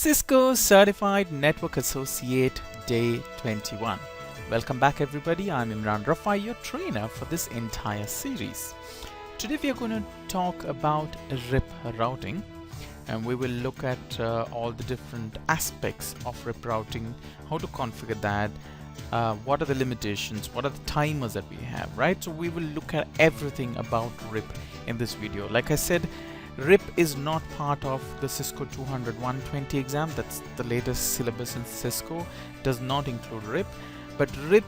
Cisco Certified Network Associate Day 21. Welcome back everybody, I'm Imran Rafai, your trainer for this entire series. Today we are going to talk about RIP routing, and we will look at all the different aspects of RIP routing, how to configure that, what are the limitations, what are the timers that we have, right? So we will look at everything about RIP in this video. Like I said, RIP is not part of the Cisco 200-120 exam. That's the latest syllabus in Cisco. Does not include RIP, but RIP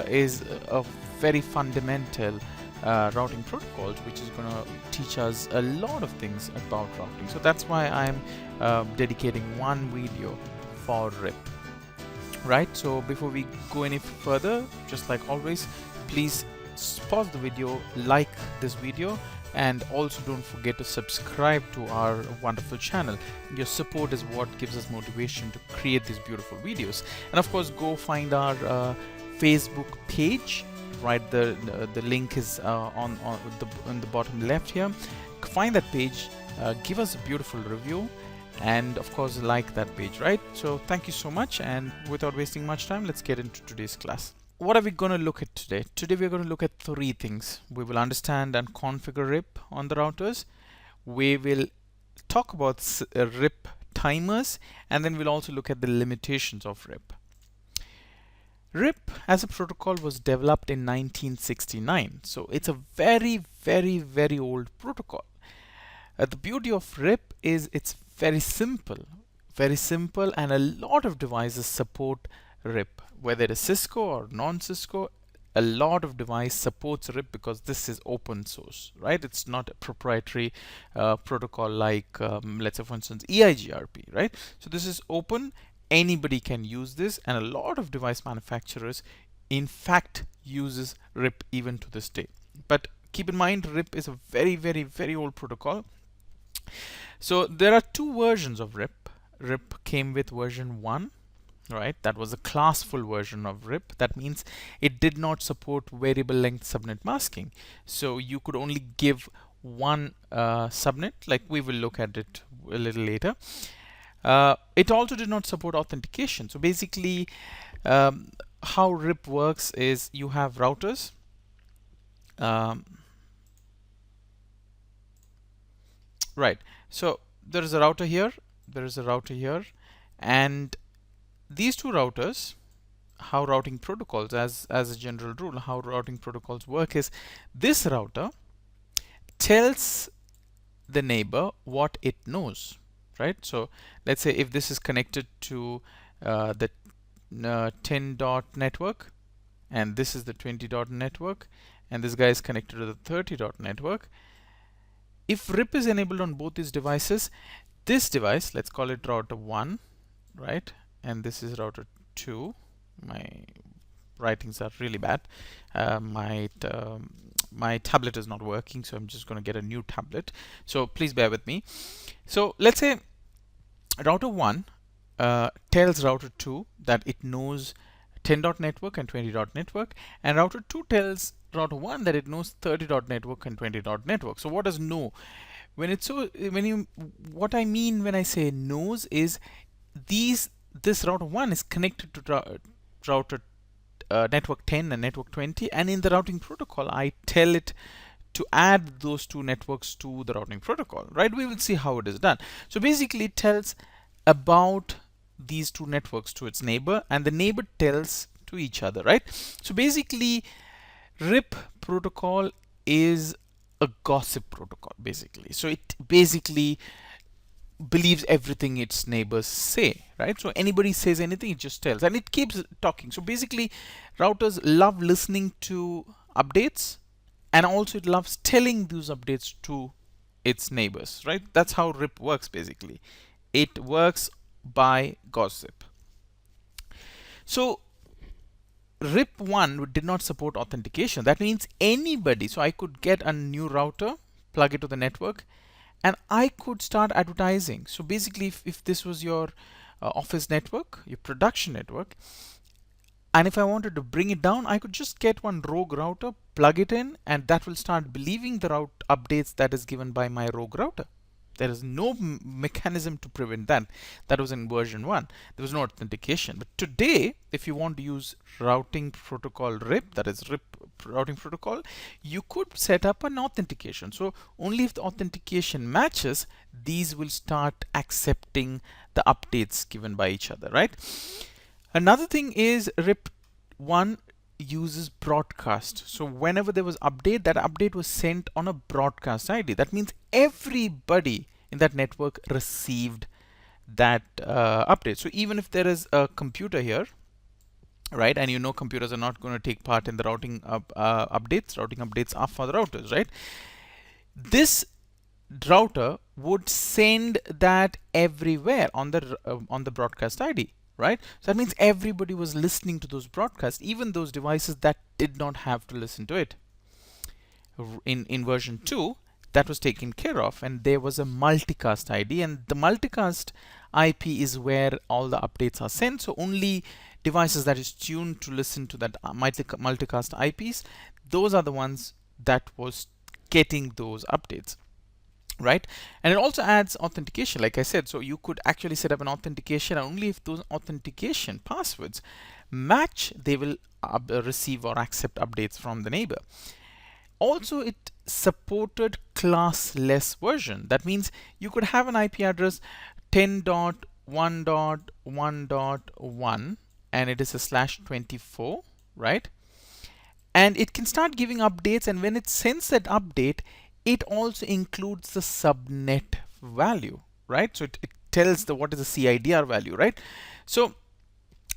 is a very fundamental routing protocols, which is going to teach us a lot of things about routing. So that's why I'm dedicating one video for RIP. Right, so before we go any further, just like always, please pause the video, like this video, and also don't forget to subscribe to our wonderful channel. Your support is what gives us motivation to create these beautiful videos. And of course, go find our Facebook page. Right, the link is on the bottom left here. Find that page, give us a beautiful review, and of course like that page, right? So thank you so much, and without wasting much time, let's get into today's class. What are we going to look at today? Today we're going to look at three things. We will understand and configure RIP on the routers. We will talk about RIP timers, and then we'll also look at the limitations of RIP. RIP as a protocol was developed in 1969, so it's a very old protocol. The beauty of RIP is it's very simple, and a lot of devices support RIP, whether it is Cisco or non-Cisco. A lot of device supports RIP because this is open source, right? It's not a proprietary protocol like let's say for instance EIGRP, right? So this is open, anybody can use this, and a lot of device manufacturers in fact uses RIP even to this day. But keep in mind, RIP is a very old protocol. So there are two versions of RIP. RIP came with version 1, right? That was a classful version of RIP. That means it did not support variable length subnet masking. So you could only give one subnet, like we will look at it a little later. It also did not support authentication. So basically, how RIP works is you have routers. Right, so there is a router here, there is a router here, and these two routers, how routing protocols, as a general rule, how routing protocols work is this router tells the neighbor what it knows, right? So let's say if this is connected to the 10 dot network, and this is the 20 dot network, and this guy is connected to the 30 dot network. If RIP is enabled on both these devices, this device, let's call it router 1, right? And this is router 2. My writings are really bad. My tablet is not working, so I'm just going to get a new tablet. So please bear with me. So let's say router 1 tells router 2 that it knows 10 dot network and 20 dot network, and router 2 tells router 1 that it knows 30 dot network and 20 dot network. So what does know? What I mean when I say knows is this router 1 is connected to router network 10 and network 20, and in the routing protocol I tell it to add those two networks to the routing protocol, right? We will see how it is done. So basically it tells about these two networks to its neighbor, and the neighbor tells to each other, right? So basically RIP protocol is a gossip protocol, basically. So it basically believes everything its neighbors say, right? So anybody says anything, it just tells, and it keeps talking. So basically routers love listening to updates, and also it loves telling those updates to its neighbors, right? That's how RIP works. Basically it works by gossip. So RIP 1 did not support authentication. That means anybody, so I could get a new router, plug it to the network, and I could start advertising. So basically if this was your office network, your production network, and if I wanted to bring it down, I could just get one rogue router, plug it in, and that will start believing the route updates that is given by my rogue router. There is no mechanism to prevent that. That was in version 1. There was no authentication. But today, if you want to use routing protocol RIP, that is RIP routing protocol, you could set up an authentication. So only if the authentication matches, these will start accepting the updates given by each other, right? Another thing is RIP 1 uses broadcast. So whenever there was update, that update was sent on a broadcast ID. That means everybody in that network received that update. So even if there is a computer here, right, and you know computers are not going to take part in the routing updates. Routing updates are for the routers, right? This router would send that everywhere on the broadcast ID. Right? So that means everybody was listening to those broadcasts, even those devices that did not have to listen to it. In version 2, that was taken care of, and there was a multicast ID, and the multicast IP is where all the updates are sent. So only devices that is tuned to listen to that multicast IPs, those are the ones that was getting those updates. Right? And it also adds authentication, like I said. So you could actually set up an authentication, and only if those authentication passwords match, they will receive or accept updates from the neighbor. Also, it supported classless version. That means you could have an IP address 10.1.1.1 and it is a /24, right? And it can start giving updates, and when it sends that update, it also includes the subnet value, right? So it tells what is the CIDR value, right? So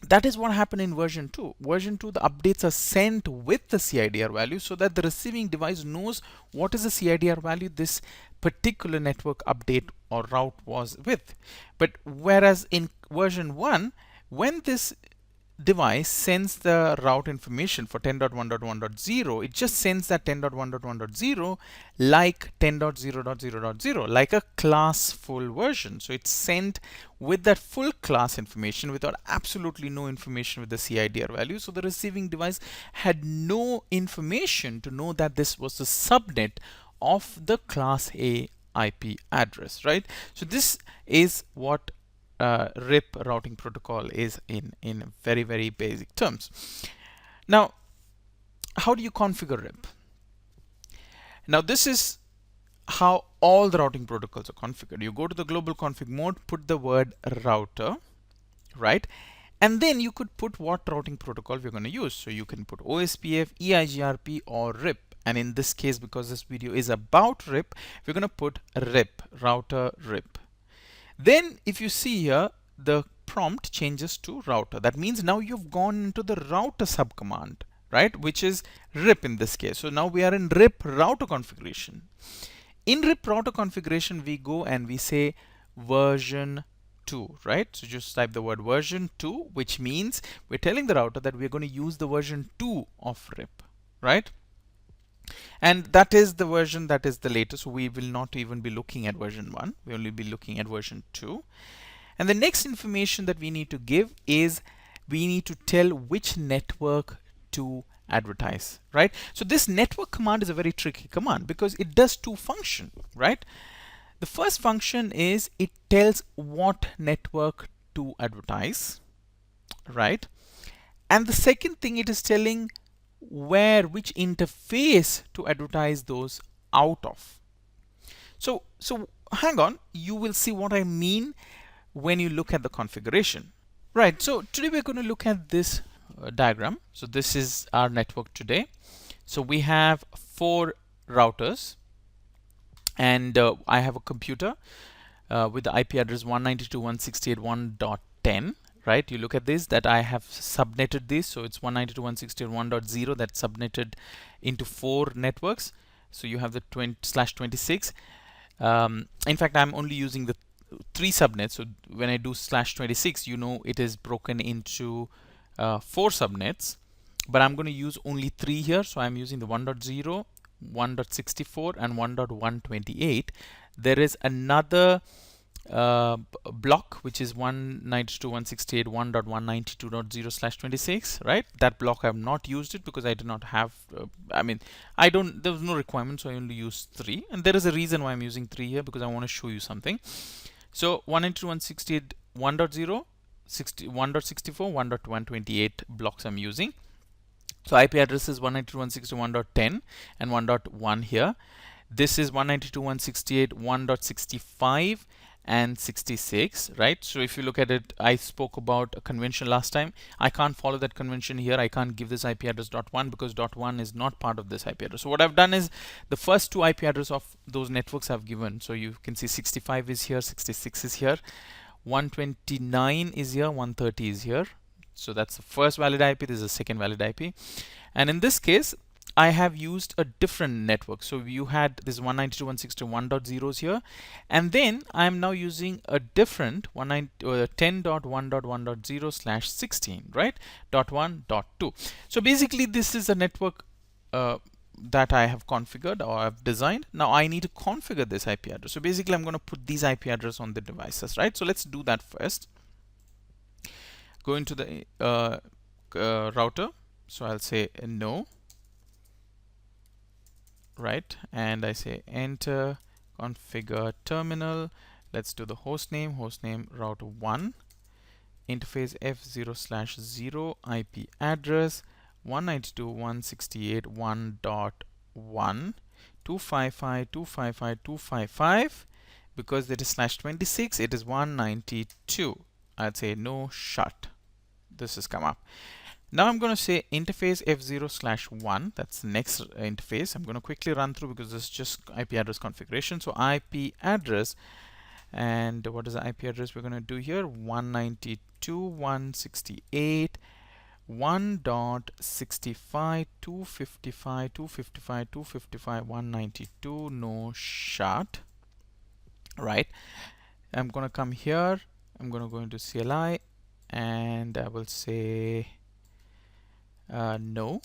that is what happened in version 2. Version 2, the updates are sent with the CIDR value so that the receiving device knows what is the CIDR value this particular network update or route was with. But whereas in version 1, when this device sends the route information for 10.1.1.0, it just sends that 10.1.1.0 like 10.0.0.0, like a class full version. So it's sent with that full class information without absolutely no information with the CIDR value. So the receiving device had no information to know that this was the subnet of the class A IP address, right? So this is what RIP routing protocol is in very, very basic terms. Now, how do you configure RIP? Now, this is how all the routing protocols are configured. You go to the global config mode, put the word router, right? And then you could put what routing protocol we're going to use. So you can put OSPF, EIGRP, or RIP. And in this case, because this video is about RIP, we're going to put RIP, router RIP. Then if you see here, the prompt changes to router. That means now you've gone into the router subcommand, right? Which is RIP in this case. So now we are in RIP router configuration. In RIP router configuration, we go and we say version 2, right? So just type the word version 2, which means we're telling the router that we're going to use the version 2 of RIP, right? And that is the version that is the latest. So we will not even be looking at version 1. We only be looking at version 2. And the next information that we need to give is we need to tell which network to advertise, right? So this network command is a very tricky command because it does two functions, right? The first function is it tells what network to advertise, right? And the second thing, it is telling which interface to advertise those out of. So hang on, you will see what I mean when you look at the configuration. Right, so today we're going to look at this diagram. So this is our network today. So we have 4 routers, and I have a computer with the IP address 192.168.1.10. Right, you look at this, that I have subnetted this, so it's 192.168.1.0 that's subnetted into 4 networks. So you have the /26. In fact, I'm only using the 3 subnets. So when I do /26, you know it is broken into 4 subnets, but I'm going to use only 3 here. So I'm using the 1.0, 1.64, and 1.128. There is another block, which is 192.168.1.192.0/26, right? That block I have not used it because I did not have, I mean, there was no requirement, so I only used 3. And there is a reason why I'm using 3 here, because I want to show you something. So 192.168 1.0, 1.64, 1.128 blocks I'm using. So IP address is 192.168.1.10 and 1.1 here. This is 192.168 1.65 and 66, right? So if you look at it, I spoke about a convention last time. I can't follow that convention here. I can't give this IP address .1 because .1 is not part of this IP address. So what I've done is the first 2 IP address of those networks I've given. So you can see 65 is here, 66 is here, 129 is here, 130 is here. So that's the first valid IP. This is the second valid IP. And in this case, I have used a different network. So you had this 192.168.1.0s here, and then I am now using a different 10.1.1.0/16, right? .1.2. So basically, this is a network that I have configured or I've designed. Now I need to configure this IP address. So basically, I'm going to put these IP address on the devices, right? So let's do that first. Go into the router. So I'll say no. Right, and I say enter configure terminal. Let's do the hostname router 1, interface f0/0, IP address 192.168.1.1, 255.255.255. Because it is /26, it is 192. I'd say no shut. This has come up. Now I'm going to say interface f0/1. That's the next interface. I'm going to quickly run through because this is just IP address configuration. So IP address, and what is the IP address we're going to do here? 192.168 1.65.255.255.255 192. No shut. Right. I'm going to come here. I'm going to go into CLI, and I will say no.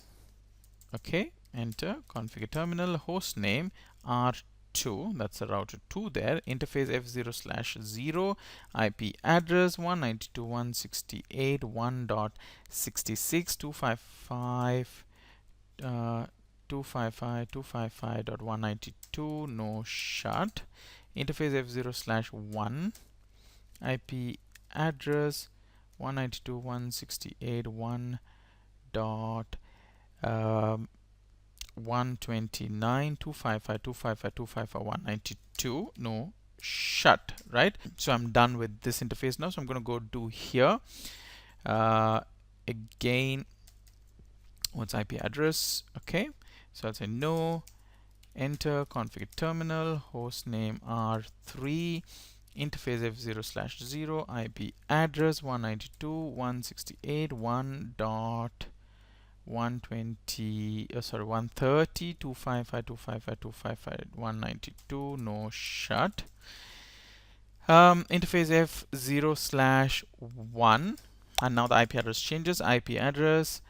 Okay, enter configure terminal, host name R2, that's the router 2 there, interface f0/0, IP address 192.168.1.66 255.255.192. No shut. Interface f0/1, IP address 192.168.1.129 255.255.255.192. No shut. Right, so I'm done with this interface now. So I'm going to go do here again. What's IP address? Okay, so I'll say no, enter configure terminal, host name R3, interface f0/0, IP address 192.168.1.120 130 255.255.255.192. No shut. Interface f0/1, and now the IP address changes. IP address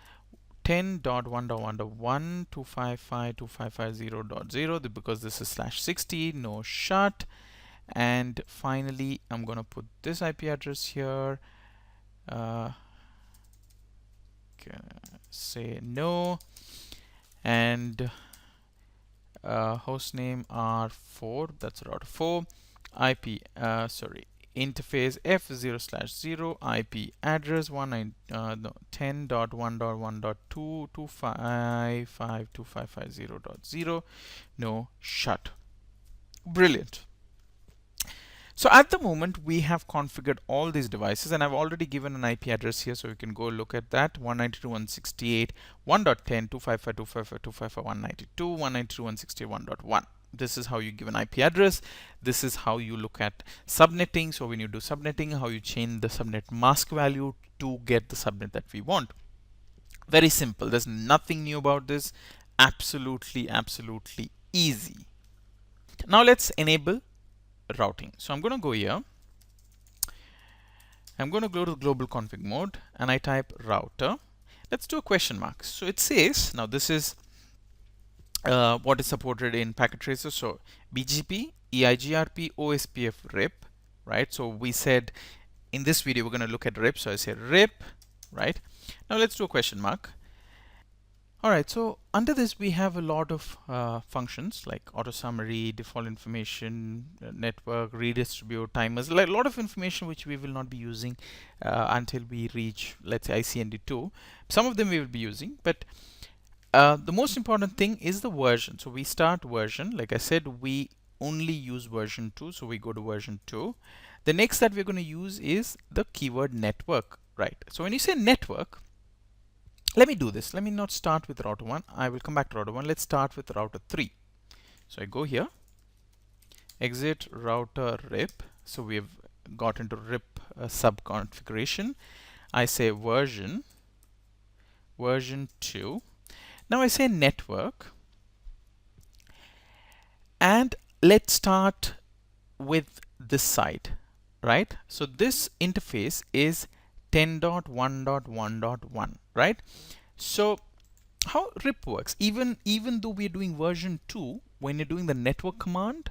10.1.1.1 255.255.0.0, because this is /60. No shut. And finally, I'm going to put this IP address here. Say no, and host name R4, that's router 4, IP interface f0/0, IP address 10.1.1.2 255.255.0.0. No shut. Brilliant. So at the moment, we have configured all these devices, and I've already given an IP address here, so you can go look at that. 192.168 1.10 255.255.255.192 192.168 1.1. This is how you give an IP address. This is how you look at subnetting. So when you do subnetting, how you change the subnet mask value to get the subnet that we want. Very simple. There's nothing new about this. Absolutely easy. Now let's enable routing. So I'm going to go here. I'm going to go to global config mode, and I type router. Let's do a question mark. So it says, now this is what is supported in packet tracer. So BGP, EIGRP, OSPF, RIP, right? So we said in this video we're going to look at RIP, so I say RIP, right? Now let's do a question mark. All right, so under this we have a lot of functions like auto summary, default information, network, redistribute, timers, like a lot of information which we will not be using until we reach, let's say, ICND2. Some of them we will be using, but the most important thing is the version. So we start version. Like I said, we only use version 2, so we go to version 2. The next that we're going to use is the keyword network, right? So when you say network, let me do this. Let me not start with router 1. I will come back to router 1. Let's start with router 3. So I go here, exit router RIP. So we have got into RIP sub configuration. I say version 2. Now I say network, and let's start with this side, right? So this interface is 10.1.1.1, right? So how RIP works, even though we're doing version 2, when you're doing the network command,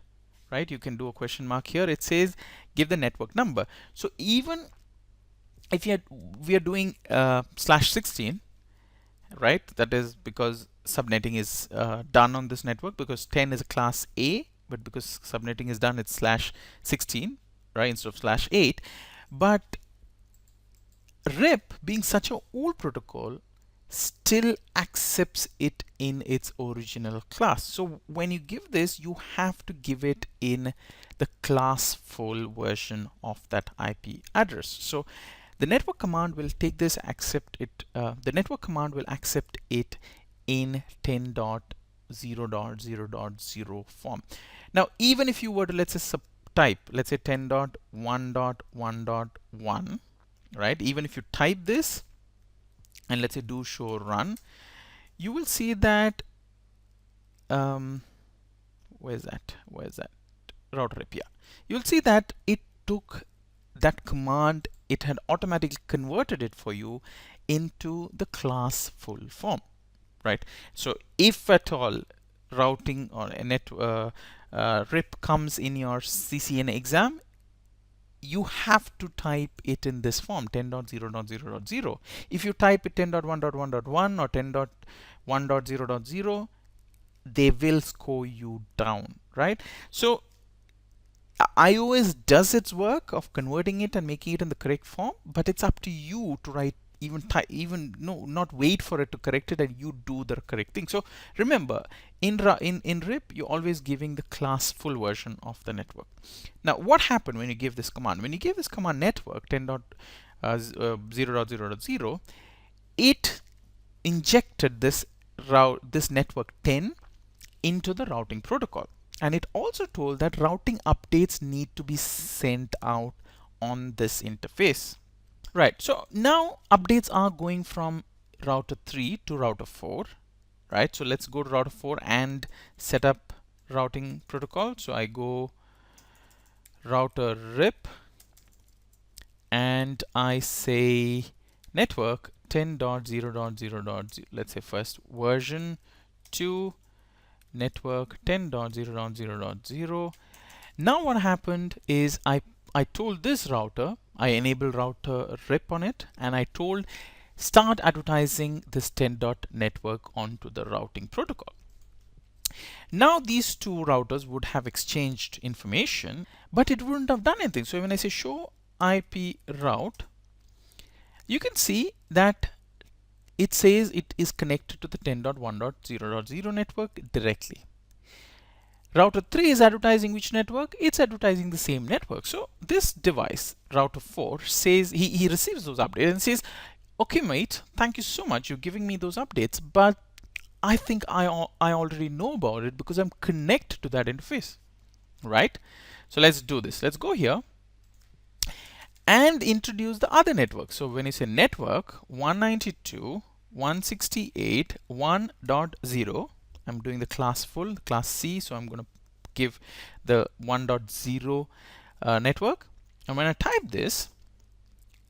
right, you can do a question mark here. It says give the network number. So even if we are doing /16, right, that is because subnetting is done on this network, because 10 is a class A, but because subnetting is done, it's /16, right, instead of /8. But RIP, being such an old protocol, still accepts it in its original class. So when you give this, you have to give it in the class full version of that IP address. So the network command will take this, accept it. The network command will accept it in 10.0.0.0 form. Now, even if you were to, let's say, type, let's say 10.1.1.1, right? Even if you type this and let's say do show run, you will see that where's that router RIP? Yeah, you'll see that it took that command, it had automatically converted it for you into the class full form, right? So if at all routing or a RIP comes in your CCNA exam, you have to type it in this form, 10.0.0.0. If you type it 10.1.1.1 or 10.1.0.0, they will score you down, right? So iOS does its work of converting it and making it in the correct form, but it's up to you to write, not wait for it to correct it and you do the correct thing. So remember, in RIP, you're always giving the class full version of the network. Now, what happened when you give this command? When you give this command network 10.0.0.0, it injected this network 10 into the routing protocol. And it also told that routing updates need to be sent out on this interface. Right, so now updates are going from router 3 to router 4, right? So let's go to router 4 and set up routing protocol. So I go router RIP and I say network 10.0.0.0, let's say first version 2, network 10.0.0.0. Now what happened is I told this router, I enabled router RIP on it, and I told start advertising this 10.network onto the routing protocol. Now these two routers would have exchanged information, but it wouldn't have done anything. So when I say show IP route, you can see that it says it is connected to the 10.1.0.0 network directly. Router 3 is advertising which network? It's advertising the same network. So this device, router 4, says he receives those updates and says, okay mate, thank you so much, you're giving me those updates, but I think I already know about it because I'm connected to that interface, right? So let's do this. Let's go here and introduce the other network. So when you say network 192.168.1.0, I'm doing the class full, class C, so I'm going to give the 1.0 network. And when I type this,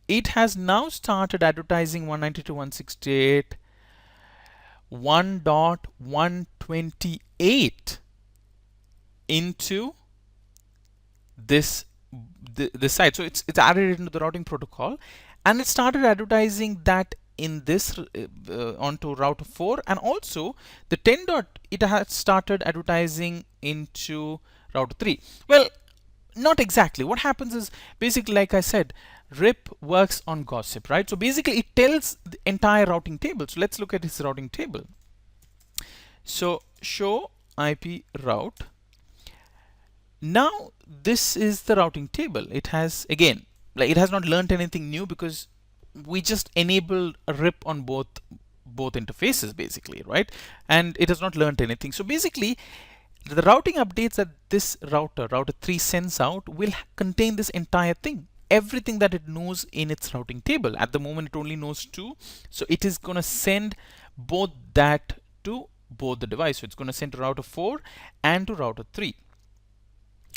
it has now started advertising 192.168.128 into this this side. So it's added into the routing protocol, and it started advertising that in this onto router 4, and also the 10 dot it has started advertising into router 3. Well, not exactly. What happens is basically, like I said, RIP works on gossip, right? So basically it tells the entire routing table. So let's look at this routing table. So show IP route. Now this is the routing table. It has, again, like, it has not learned anything new because we just enabled a RIP on both interfaces basically, right? And it has not learned anything. So basically the routing updates that this router 3 sends out will contain this entire thing, everything that it knows in its routing table. At the moment it only knows 2, so it is going to send both that to both the device. So it's going to send to router 4 and to router 3,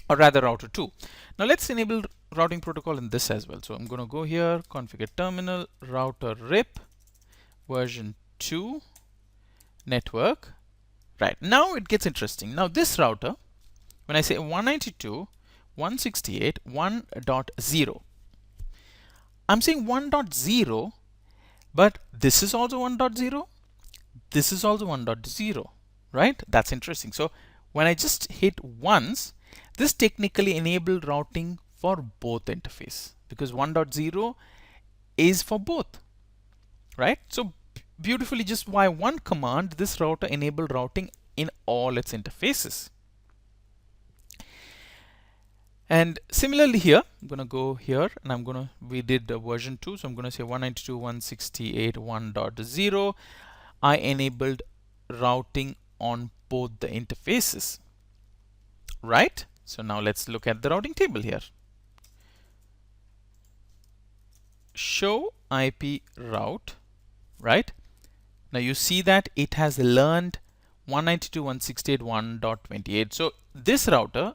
or rather router 2. Now let's enable routing protocol in this as well. So I'm going to go here, configure terminal, router RIP version 2 network. Right, now it gets interesting. Now this router, when I say 192.168.1.0, I'm saying 1.0, but this is also 1.0, this is also 1.0, right? That's interesting. So when I just hit once, this technically enabled routing for both interface, because 1.0 is for both, right? So beautifully, just by one command, this router enabled routing in all its interfaces. And similarly here, I'm going to go here and we did version 2, so I'm going to say 192.168.1.0. I enabled routing on both the interfaces, right? So now let's look at the routing table here. Show IP route, right? Now you see that it has learned 192.168.1.28. So this router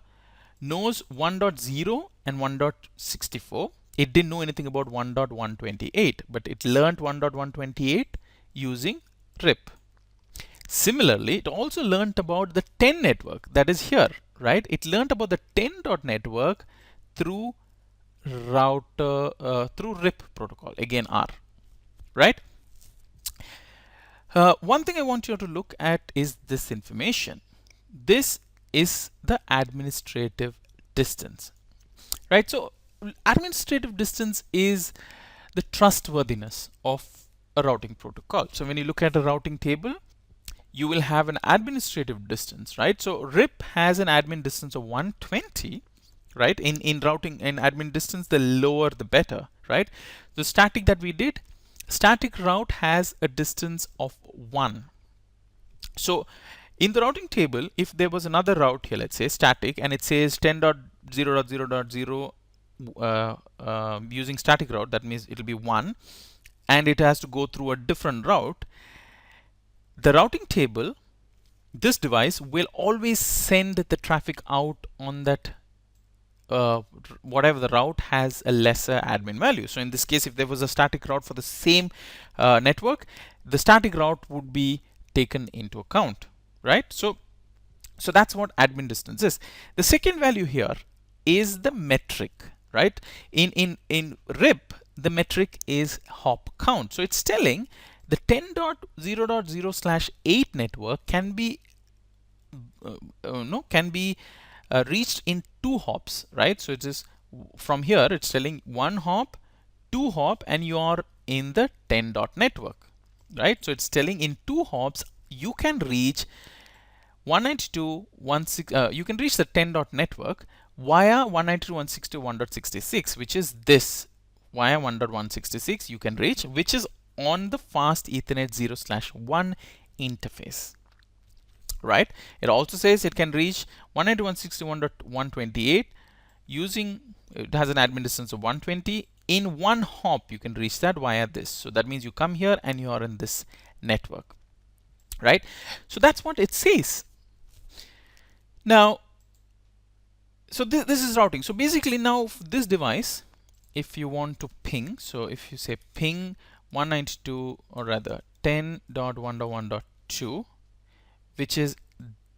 knows 1.0 and 1.64. It didn't know anything about 1.128, but it learned 1.128 using RIP. Similarly, it also learned about the 10 network that is here, right? It learned about the 10 dot network through router through RIP protocol, again R, right? One thing I want you to look at is this information. This is the administrative distance, right? So administrative distance is the trustworthiness of a routing protocol. So when you look at a routing table, you will have an administrative distance, right? So RIP has an admin distance of 120, right? In routing, in admin distance, the lower the better, right? The static that we did, static route has a distance of 1. So in the routing table, if there was another route here, let's say static, and it says 10.0.0.0 using static route, that means it will be 1, and it has to go through a different route. The routing table, this device will always send the traffic out on that whatever the route has a lesser admin value. So in this case, if there was a static route for the same network, the static route would be taken into account, right? So that's what admin distance is. The second value here is the metric, right? In RIP, the metric is hop count. So it's telling the 10.0.0/8 network can be reached in 2 hops, right? So it is from here, it's telling 1 hop, 2 hop, and you are in the 10 dot network, right? So it's telling in 2 hops you can reach 192.168. You can reach the 10 dot network via 192.168.1.66, which is this, via 1.166 you can reach, which is on the fast Ethernet 0/1 interface, right? It also says it can reach 192.168.1.28 using, it has an admin distance of 120. In 1 hop you can reach that via this. So that means you come here and you are in this network, right? So that's what it says. Now, so this is routing. So basically now this device, if you want to ping, so if you say ping 192, or rather 10.1.1.2, which is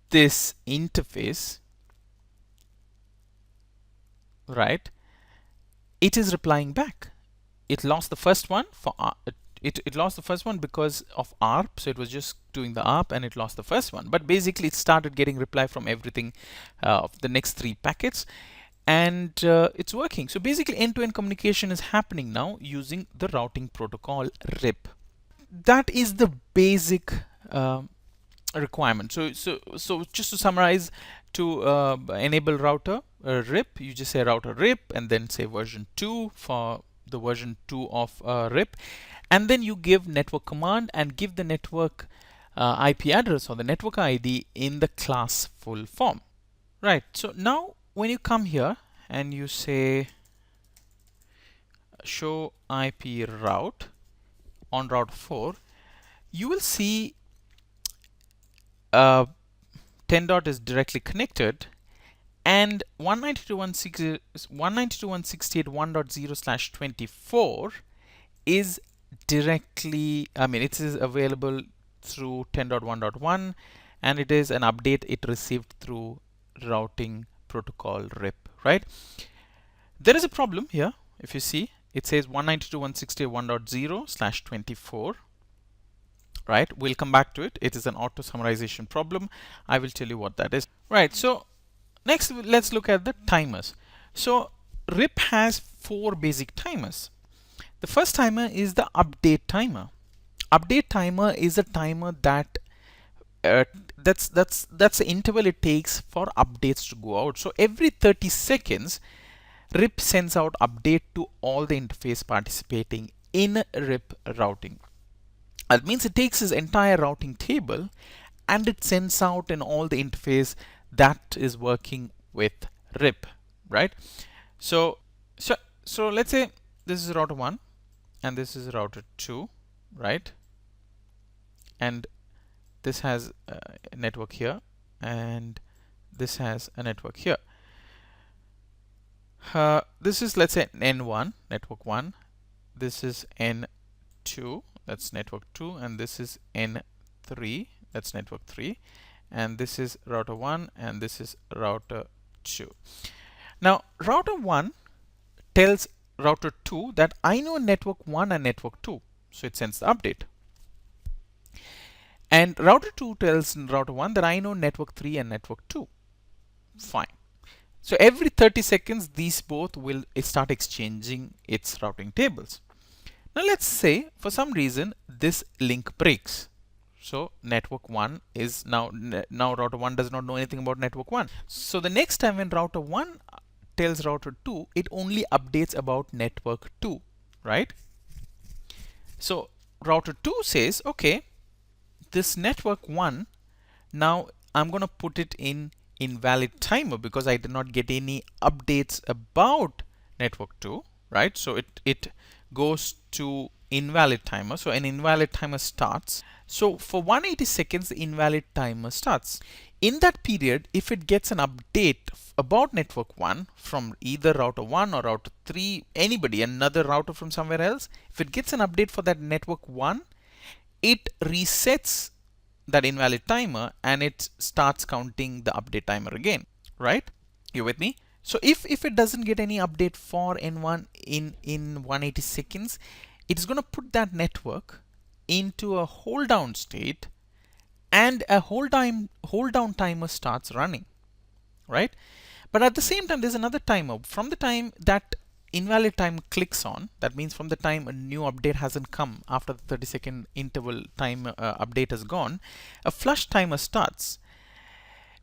this interface, right? it is replying back. It lost the first one for it lost the first one because of ARP, so it was just doing the ARP and it lost the first one. But basically it started getting reply from everything of the next 3 packets, and it's working. So basically end-to-end communication is happening now using the routing protocol RIP. That is the basic requirement. So just to summarize, to enable router RIP, you just say router RIP and then say version 2 for the version 2 of RIP, and then you give network command and give the network IP address or the network ID in the class full form. Right, so now when you come here and you say show IP route on route 4, you will see 10 dot is directly connected, and 192.168.1.0/24 is directly, it is available through 10.1.1, and it is an update it received through routing protocol RIP, right? There is a problem here. If you see, it says 192.168.1.0/24, right? We'll come back to it. It is an auto summarization problem. I will tell you what that is. Right, so next let's look at the timers. So RIP has 4 basic timers. The first timer is the update timer. Update timer is a timer that that's the interval it takes for updates to go out. So every 30 seconds RIP sends out update to all the interface participating in RIP routing. That means it takes its entire routing table and it sends out in all the interface that is working with RIP, right? So let's say this is router 1 and this is router 2, right? And this has a network here and this has a network here. This is, let's say, N1, network 1. This is N2, that's network 2, and this is N3, that's network 3, and this is router 1 and this is router 2. Now router 1 tells router 2 that I know network 1 and network 2, so it sends the update. And router 2 tells router 1 that I know network 3 and network 2. Fine. So every 30 seconds these both will start exchanging its routing tables. Now let's say for some reason this link breaks. So network 1 is now router 1 does not know anything about network 1. So the next time when router 1 tells router 2, it only updates about network 2, right? So router 2 says, okay, this network 1, now I'm going to put it in invalid timer because I did not get any updates about network 2, right? So it goes to invalid timer. So an invalid timer starts. So for 180 seconds, the invalid timer starts. In that period, if it gets an update about network 1 from either router 1 or router 3, anybody, another router from somewhere else, if it gets an update for that network 1, it resets that invalid timer and it starts counting the update timer again, right? You with me? So if it doesn't get any update for N1 in 180 seconds, it's going to put that network into a hold down state and a hold down timer starts running, right? But at the same time, there's another timer. From the time that invalid time clicks on, that means from the time a new update hasn't come after the 30-second interval time update has gone, a flush timer starts.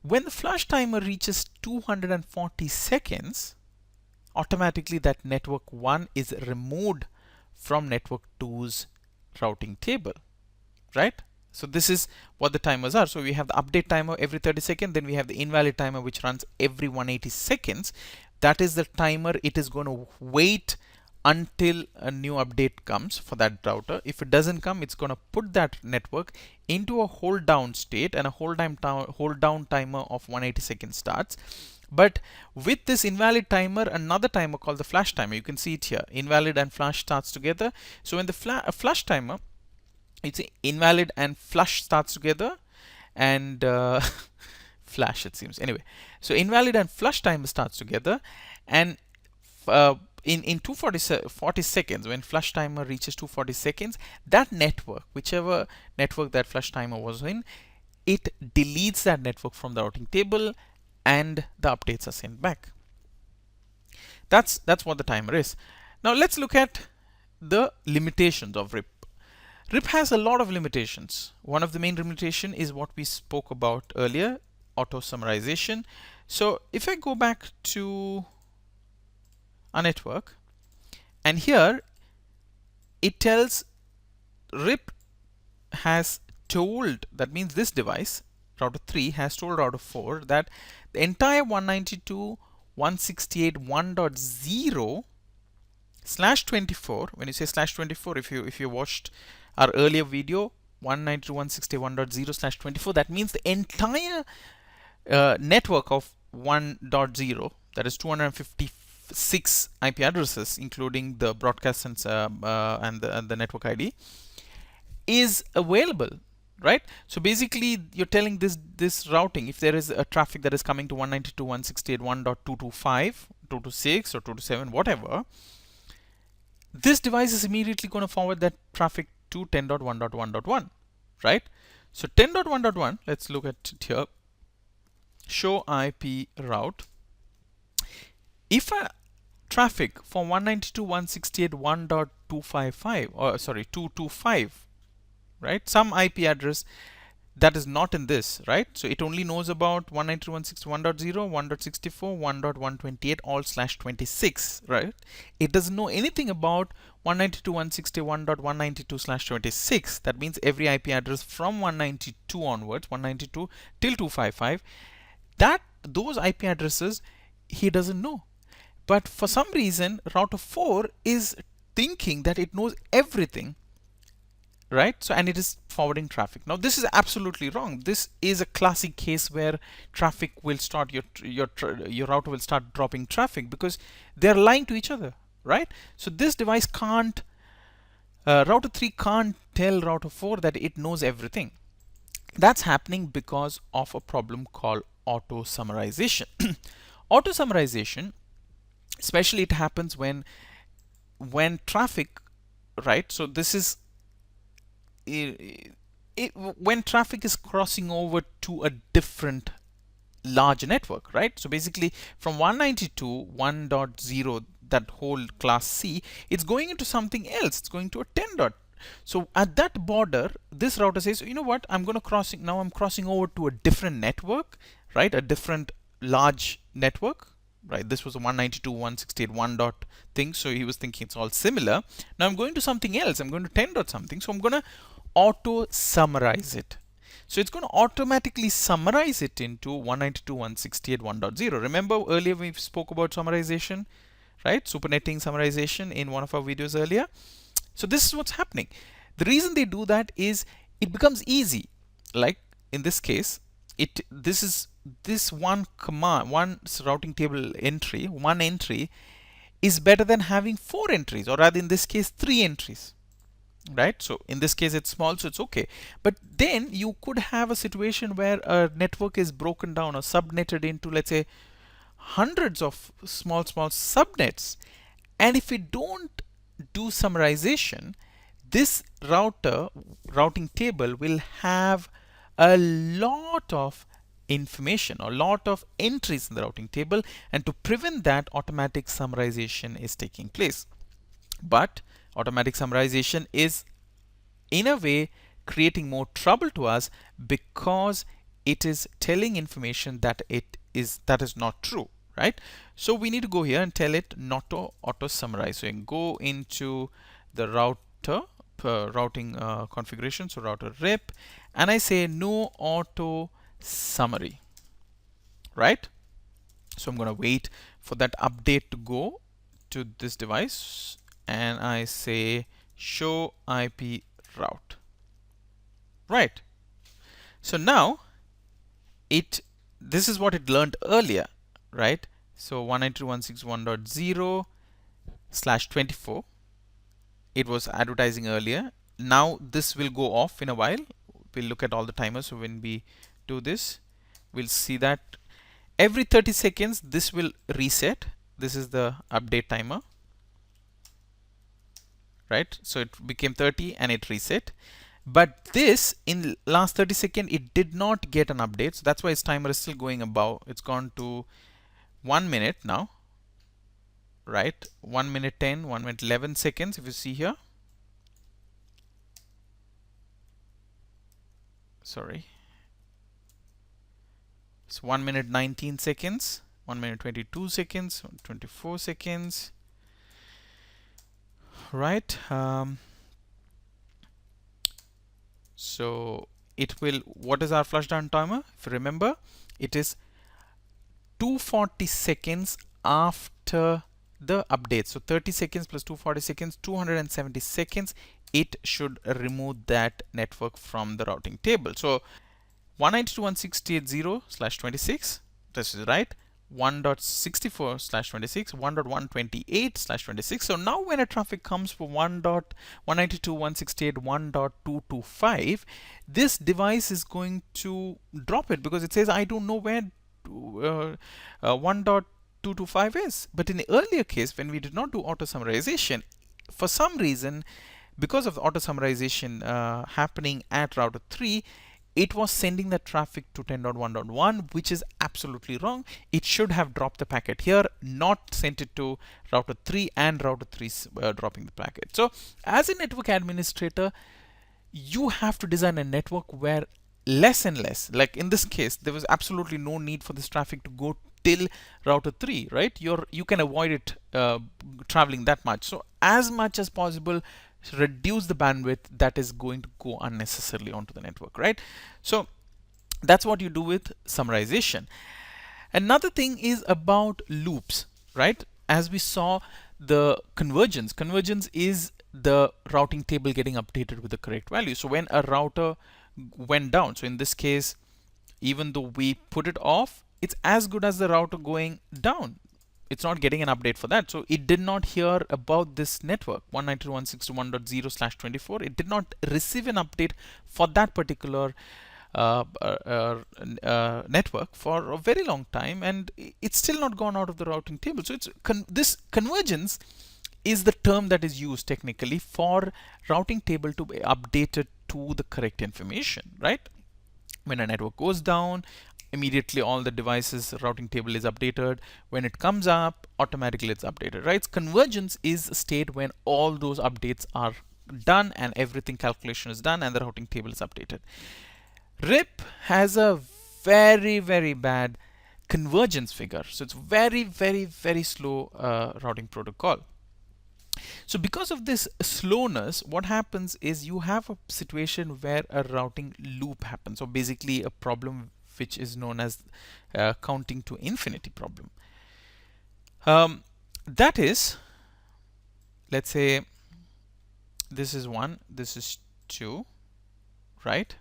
When the flush timer reaches 240 seconds, automatically that network 1 is removed from network 2's routing table, right? So this is what the timers are. So we have the update timer every 30 seconds, then we have the invalid timer which runs every 180 seconds. That is the timer it is going to wait until a new update comes for that router. If it doesn't come, it's going to put that network into a hold down state, and a hold down timer of 180 seconds starts. But with this invalid timer, another timer called the flash timer, you can see it here, invalid and flash starts together. So when the flash timer, it's invalid and flush starts together, and flash it seems. Anyway, so invalid and flush timer starts together, and in 240 seconds, when flush timer reaches 240 seconds, that network, whichever network that flush timer was in, it deletes that network from the routing table and the updates are sent back. That's what the timer is. Now let's look at the limitations of RIP. RIP has a lot of limitations. One of the main limitation is what we spoke about earlier, auto summarization. So if I go back to a network, and here it tells RIP has told, that means this device, router 3, has told router 4 that the entire 192.168.1.0/24, when you say /24, if you watched our earlier video, 192.168.1.0/24, that means the entire network of 1.0, that is 256 IP addresses, including the broadcast and the network ID, is available, right? So basically, you're telling this routing, if there is a traffic that is coming to 192.168.1.225, 226, or 227, whatever, this device is immediately going to forward that traffic to 10.1.1.1, right? So 10.1.1, let's look at it here. Show IP route. If a traffic from 192.168.1.255, or sorry, 225, right, some IP address that is not in this, right? So it only knows about 192.168.1.0, 1.64, 1.128, all /26, right? It doesn't know anything about 192.161.192/26. That means every IP address from 192 onwards, 192 till 255, that those IP addresses he doesn't know. But for some reason, router 4 is thinking that it knows everything, right? So, and it is forwarding traffic. Now this is absolutely wrong. This is a classic case where traffic will start, your router will start dropping traffic because they're lying to each other, right? So this device can't, router 3 can't tell router 4 that it knows everything. That's happening because of a problem called auto summarization. Auto summarization, especially it happens when traffic, right? So this is when traffic is crossing over to a different large network, right? So basically from 192 1.0, that whole class C, it's going into something else. It's going to a 10. So at that border, this router says, you know what, I'm crossing over to a different network, right? A different large network, right? This was a 192.168.1 dot thing, so he was thinking it's all similar. Now I'm going to something else. I'm going to 10 dot something, so I'm going to auto summarize it. So it's going to automatically summarize it into 192.168.1.0. Remember earlier we spoke about summarization, right? Supernetting summarization in one of our videos earlier. So this is what's happening. The reason they do that is it becomes easy. Like in this case, this one command, one routing table entry, one entry is better than having 4 entries, or rather in this case 3 entries, right? So in this case it's small, so it's okay. But then you could have a situation where a network is broken down or subnetted into, let's say, hundreds of small subnets, and if we don't do summarization, this routing table will have a lot of information or lot of entries in the routing table, and to prevent that, automatic summarization is taking place. But automatic summarization is in a way creating more trouble to us because it is telling information that is not true, right? So we need to go here and tell it not to auto summarize. So you can go into the router routing configuration, so router RIP, and I say no auto summary, right? So I'm going to wait for that update to go to this device, and I say show IP route, right? So now this is what it learned earlier, right? So 192.161.0/24, it was advertising earlier. Now this will go off in a while. We'll look at all the timers. So when we do this, we'll see that every 30 seconds this will reset. This is the update timer. right? So it became 30 and it reset. But this, in last 30 seconds, it did not get an update. So that's why its timer is still going above. It's gone to 1 minute now, right? 1 minute 10, 1 minute 11 seconds, if you see here. Sorry. It's 1 minute 19 seconds, 1 minute 22 seconds, 24 seconds, right? So it will, what is our flush down timer? If you remember, it is 240 seconds after the update. So 30 seconds plus 240 seconds, 270 seconds, it should remove that network from the routing table. So 192.168.0/26, this is right. 1.64/26, 1.128/26. So now when a traffic comes for 1.192.168.1.225, this device is going to drop it because it says I don't know where 1.225 is. But in the earlier case, when we did not do auto summarization, for some reason, because of auto summarization happening at router 3, it was sending the traffic to 10.1.1, which is absolutely wrong. It should have dropped the packet here, not sent it to router 3 and router 3 dropping the packet. So as a network administrator, you have to design a network where less and less, like in this case, there was absolutely no need for this traffic to go till router 3, right? You can avoid it traveling that much. So as much as possible, reduce the bandwidth that is going to go unnecessarily onto the network, right? So that's what you do with summarization. Another thing is about loops, right? As we saw, the convergence is the routing table getting updated with the correct value. So when a router went down, so in this case, even though we put it off, it's as good as the router going down. It's not getting an update for that. So it did not hear about this network 192.168.1.0/24. It did not receive an update for that particular network for a very long time, and it's still not gone out of the routing table. So it's this convergence is the term that is used technically for routing table to be updated to the correct information, right? When a network goes down, immediately all the devices routing table is updated. When it comes up, automatically it's updated, right? Convergence is a state when all those updates are done and everything calculation is done and the routing table is updated. RIP has a very bad convergence figure. So it's very slow routing protocol. So because of this slowness, what happens is you have a situation where a routing loop happens, or basically a problem which is known as counting to infinity problem. That is, let's say this is 1, this is 2, right?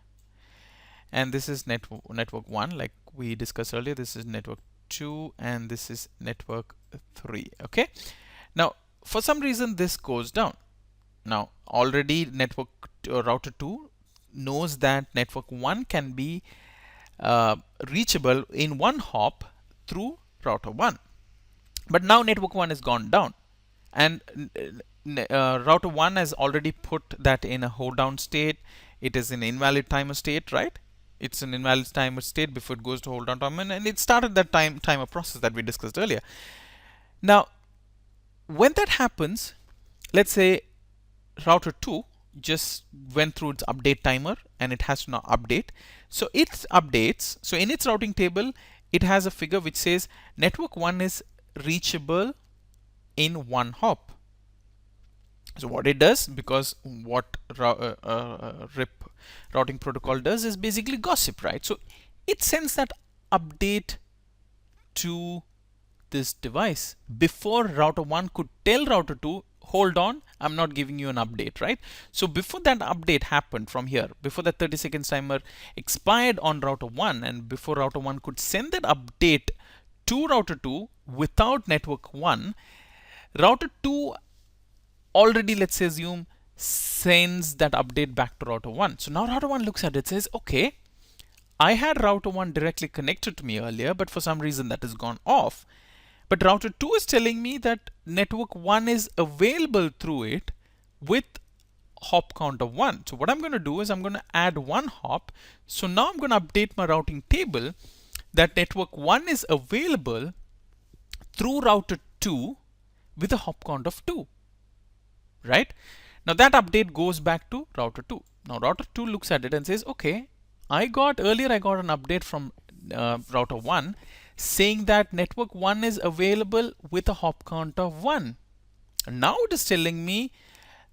And this is network 1, like we discussed earlier. This is network 2 and this is network 3. Okay, now for some reason this goes down. Now already network router 2 knows that network 1 can be reachable in one hop through router 1, but now network 1 has gone down, and router 1 has already put that in a hold down state. It is an invalid timer state, right? It's an invalid timer state before it goes to hold down timer, and it started that timer process that we discussed earlier. Now when that happens, let's say router 2 just went through its update timer and it has to now update. So it updates. So in its routing table, it has a figure which says network 1 is reachable in one hop. So what it does, because what RIP routing protocol does is basically gossip, right? So it sends that update to this device before router 1 could tell router 2, hold on, I'm not giving you an update, right? So before that update happened from here, before that 30 seconds timer expired on router 1, and before router 1 could send that update to router 2 without network 1, router 2 already, let's say, assume, sends that update back to router 1. So now router 1 looks at it, says, okay, I had router 1 directly connected to me earlier, but for some reason that has gone off. But router 2 is telling me that network 1 is available through it, with hop count of 1. So what I'm going to do is I'm going to add one hop. So now I'm going to update my routing table that network 1 is available through router 2 with a hop count of 2, right? Now that update goes back to router 2. Now router 2 looks at it and says, okay, earlier I got an update from router 1 saying that network 1 is available with a hop count of 1. And now it is telling me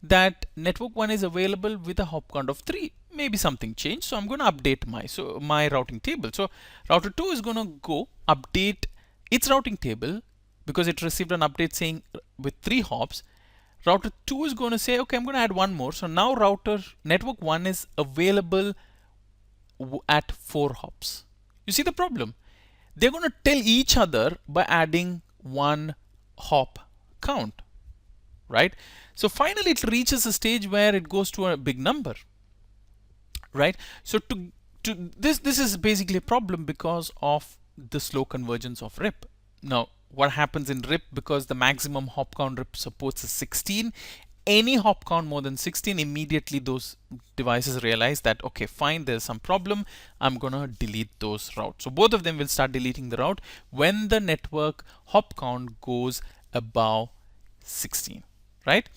that network 1 is available with a hop count of 3. Maybe something changed, so I'm going to update my routing table. So router 2 is going to go update its routing table because it received an update saying with 3 hops. Router 2 is going to say, okay, I'm going to add one more. So now network 1 is available at 4 hops. You see the problem? They're going to tell each other by adding one hop count, right? So finally it reaches a stage where it goes to a big number, right? So this is basically a problem because of the slow convergence of RIP. Now what happens in RIP, because the maximum hop count RIP supports is 16, any hop count more than 16, immediately those devices realize that, okay, fine, there's some problem, I'm gonna delete those routes. So both of them will start deleting the route when the network hop count goes above 16, right?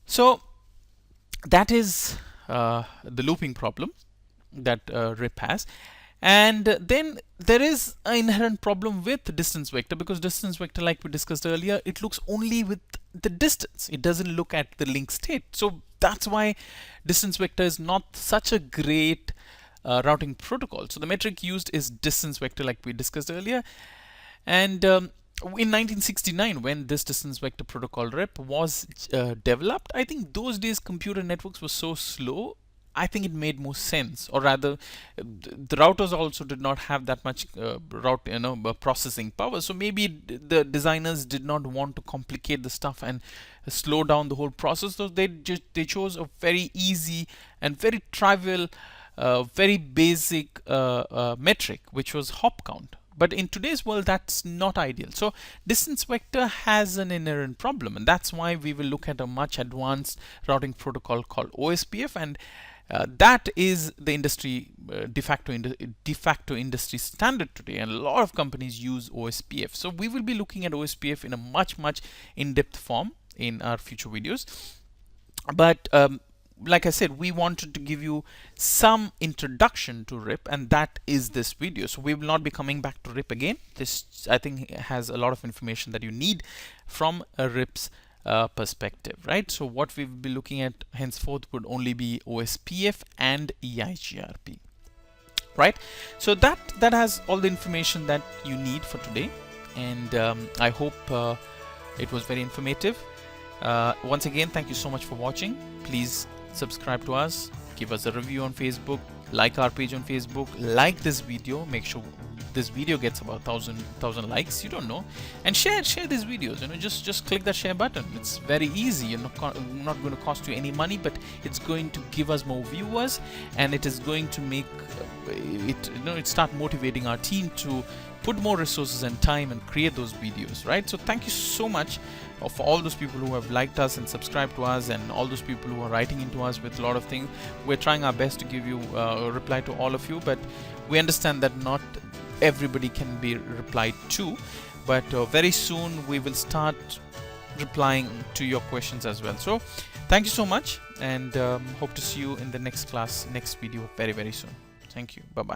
So that is the looping problem that RIP has. And then there is an inherent problem with distance vector, because distance vector, like we discussed earlier, it looks only with the distance. It doesn't look at the link state. So that's why distance vector is not such a great routing protocol. So the metric used is distance vector, like we discussed earlier. And in 1969, when this distance vector protocol RIP was developed, I think those days computer networks were so slow, I think it made more sense, or rather the routers also did not have that much processing power. So maybe the designers did not want to complicate the stuff and slow down the whole process. So they chose a very easy and very trivial, very basic metric, which was hop count. But in today's world, that's not ideal. So distance vector has an inherent problem, and that's why we will look at a much advanced routing protocol called OSPF, and that is the industry de facto industry standard today, and a lot of companies use OSPF. So we will be looking at OSPF in a much in-depth form in our future videos. But like I said, we wanted to give you some introduction to RIP, and that is this video. So we will not be coming back to RIP again. This, I think, has a lot of information that you need from a RIP's perspective, right? So what we will be looking at henceforth would only be OSPF and EIGRP, right? So that has all the information that you need for today, and I hope it was very informative. Once again, thank you so much for watching. Please subscribe to us, give us a review on Facebook, like our page on Facebook, like this video, make sure this video gets about 1,000 likes, you don't know, and share these videos. Just click that share button. It's very easy. You're not going to cost you any money, but it's going to give us more viewers, and it is going to make it start motivating our team to put more resources and time and create those videos, right? So thank you so much for all those people who have liked us and subscribed to us, and all those people who are writing into us with a lot of things. We're trying our best to give you a reply to all of you, but we understand that not everybody can be replied to, but very soon we will start replying to your questions as well. So thank you so much, and hope to see you in the next class, next video very soon. Thank you. Bye bye.